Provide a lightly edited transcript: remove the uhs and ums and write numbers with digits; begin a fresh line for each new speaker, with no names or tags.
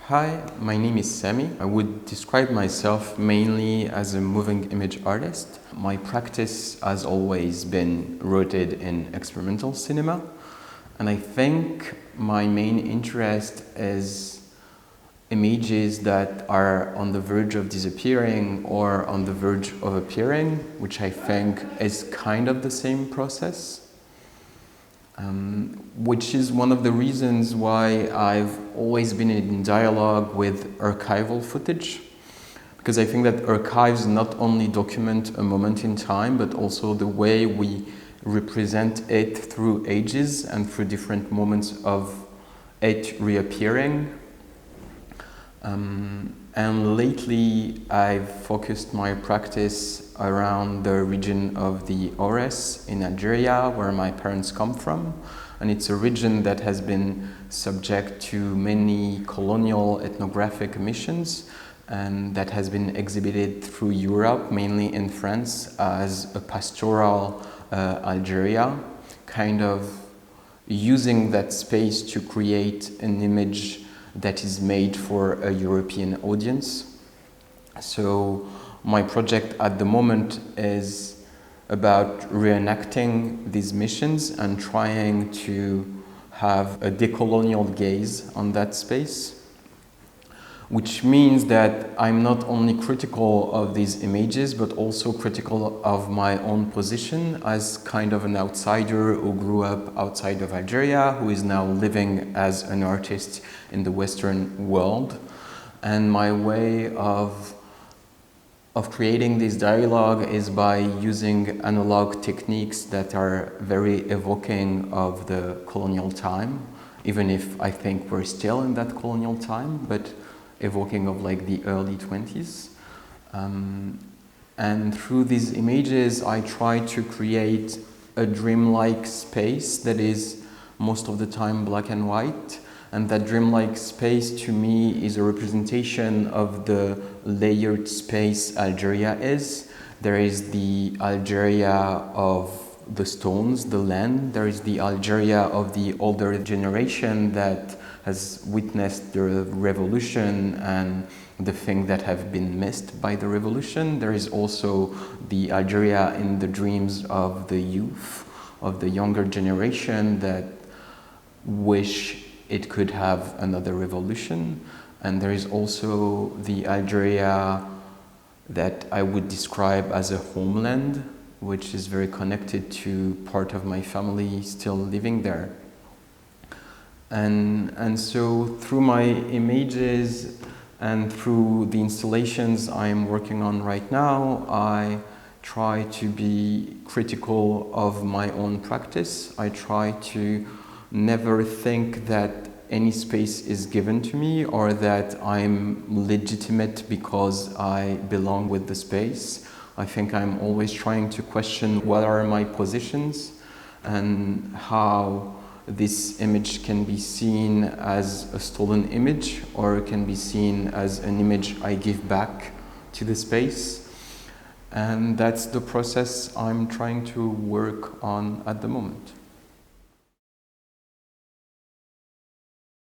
Hi, my name is Samy. I would describe myself mainly as a moving image artist. My practice has always been rooted in experimental cinema, and I think my main interest is images that are on the verge of disappearing or on the verge of appearing, which I think is kind of the same process. Which is one of the reasons why I've always been in dialogue with archival footage, because I think that archives not only document a moment in time, but also the way we represent it through ages and through different moments of it reappearing. And lately I've focused my practice around the region of the Aurès in Algeria, where my parents come from. And it's a region that has been subject to many colonial ethnographic missions and that has been exhibited through Europe, mainly in France, as a pastoral Algeria, kind of using that space to create an image that is made for a European audience. So my project at the moment is about reenacting these missions and trying to have a decolonial gaze on that space, which means that I'm not only critical of these images, but also critical of my own position as kind of an outsider who grew up outside of Algeria, who is now living as an artist in the Western world. And my way of creating this dialogue is by using analog techniques that are very evoking of the colonial time, even if I think we're still in that colonial time, but evoking of like the early 20s. And through these images, I try to create a dreamlike space that is most of the time black and white. And that dreamlike space to me is a representation of the layered space Algeria is. There is the Algeria of the stones, the land. There is the Algeria of the older generation that has witnessed the revolution and the things that have been missed by the revolution. There is also the Algeria in the dreams of the youth, of the younger generation that wish it could have another revolution. And there is also the Algeria that I would describe as a homeland, which is very connected to part of my family still living there. And so through my images and through the installations I'm working on right now, I try to be critical of my own practice. I try to never think that any space is given to me or that I'm legitimate because I belong with the space. I think I'm always trying to question what are my positions and how this image can be seen as a stolen image or can be seen as an image I give back to the space. And that's the process I'm trying to work on at the moment.